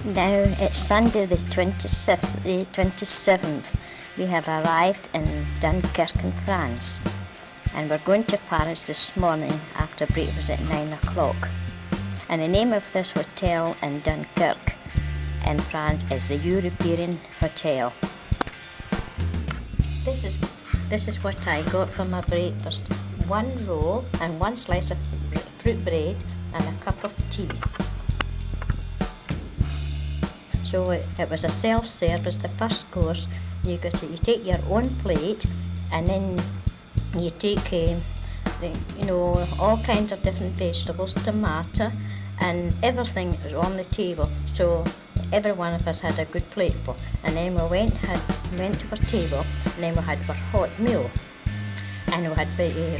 Now it's Sunday the 27th. We have arrived in Dunkirk in France, and we're going to Paris this morning after breakfast at 9 o'clock. And the name of this hotel in Dunkirk in France is the European Hotel. This is what I got for my breakfast: one roll and one slice of fruit bread and a cup of tea. So it was a self-service. The first course, you take your own plate, and then you take all kinds of different vegetables, tomato, and everything is on the table. So every one of us had a good plateful, and then we went to our table, and then we had our hot meal, and we had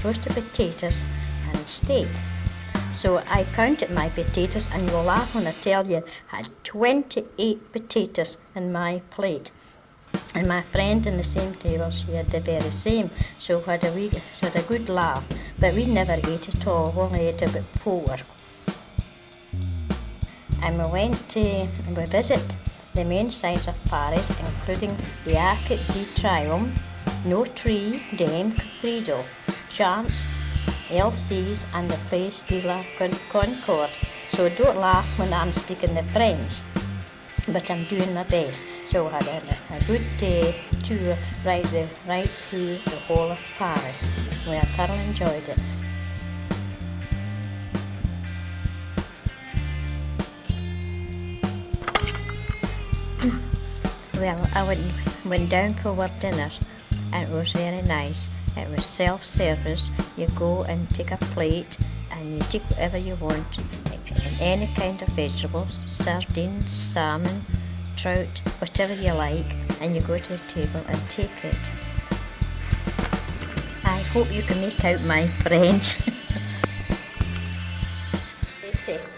roasted potatoes and steak. So I counted my potatoes, and you'll laugh when I tell you, I had 28 potatoes in my plate. And my friend in the same table, she had the very same. So we had a good laugh, but we never ate it all. We only ate about 4. And we visit the main sights of Paris, including the Arc de Triomphe, Notre Dame Cathedral, Champs Elysees, and the Place de la Concorde. So don't laugh when I'm speaking the French, but I'm doing my best. So I had a good tour right through the whole of Paris. We thoroughly enjoyed it. Well, I went down for our dinner, and it was very nice. It was self-service. You go and take a plate, and you take whatever you want, any kind of vegetables, sardines, salmon, trout, whatever you like, and you go to the table and take it. I hope you can make out my French.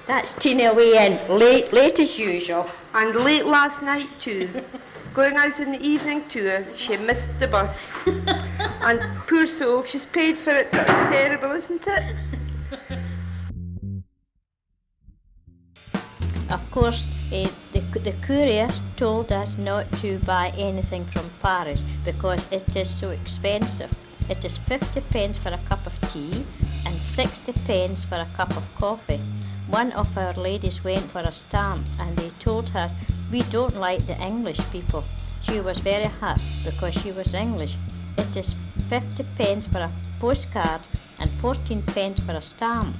That's Tina away in, late as usual. And late last night too. Going out in the evening tour, she missed the bus. And poor soul, she's paid for it. That's terrible, isn't it? Of course, the courier told us not to buy anything from Paris because it is so expensive. It is 50 pence for a cup of tea and 60 pence for a cup of coffee. One of our ladies went for a stamp, and they told her, "We don't like the English people." She was very hurt because she was English. It is 50 pence for a postcard and 14 pence for a stamp.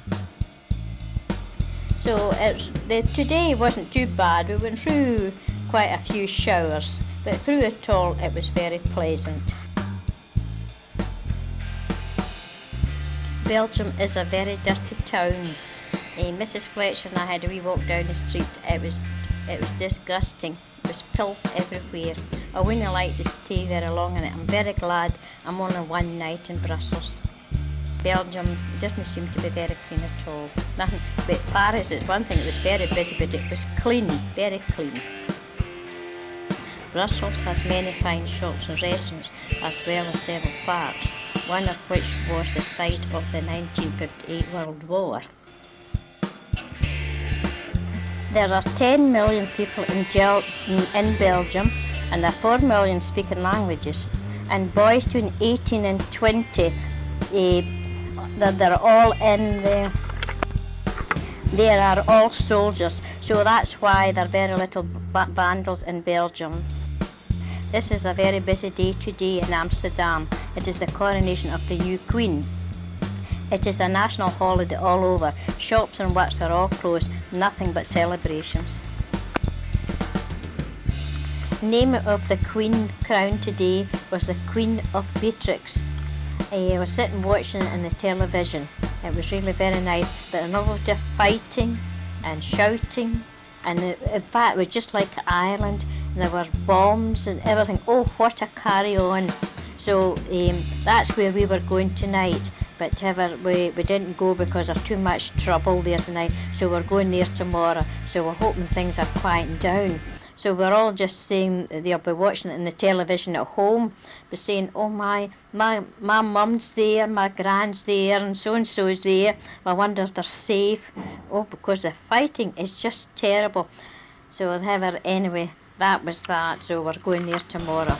So today wasn't too bad. We went through quite a few showers, but through it all it was very pleasant. Belgium is a very dirty town. Mrs. Fletcher and I had a wee walk down the street. It was disgusting. It was filth everywhere. I wouldn't like to stay very long in it. I'm very glad I'm only one night in Brussels. Belgium doesn't seem to be very clean at all. Nothing. But Paris is one thing. It was very busy, but it was clean, very clean. Brussels has many fine shops and restaurants, as well as several parks, one of which was the site of the 1958 World War. There are 10 million people in Belgium, and there are 4 million speaking languages. And boys between 18 and 20, they're all in there. They are all soldiers, so that's why there are very little vandals in Belgium. This is a very busy day today in Amsterdam. It is the coronation of the new queen. It is a national holiday all over. Shops and works are all closed, nothing but celebrations. The name of the queen crowned today was the Queen of Beatrix. I was sitting watching it on the television. It was really very nice, but a lot of fighting and shouting, and in fact it was just like Ireland. There were bombs and everything. Oh, what a carry-on. So that's where we were going tonight. But we didn't go because there's too much trouble there tonight, so we're going there tomorrow. So we're hoping things are quieting down. So we're all just saying, they'll be watching it on the television at home, but saying, "Oh my mum's there, my grand's there, and so's there. I wonder if they're safe." Oh, because the fighting is just terrible. So anyway, that was that. So we're going there tomorrow.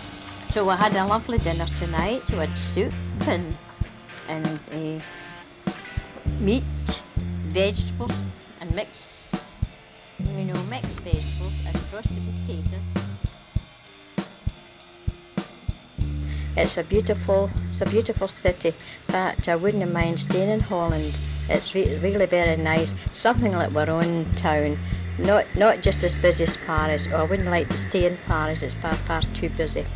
So we had a lovely dinner tonight. We had soup and meat, vegetables, and mixed vegetables and roasted potatoes. It's a beautiful city. In fact, I wouldn't mind staying in Holland. It's really very nice. Something like our own town. Not just as busy as Paris. I wouldn't like to stay in Paris. It's far too busy.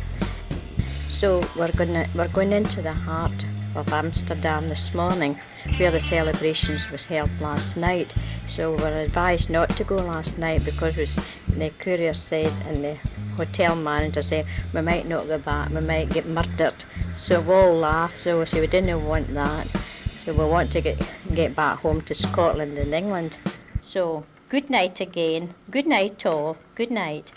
So we're going into the heart of Amsterdam this morning, where the celebrations was held last night. So we were advised not to go last night because the courier said and the hotel manager said we might not go back, we might get murdered. So we all laughed. So we said we didn't want that. So we want to get back home to Scotland and England. So good night again. Good night all. Good night.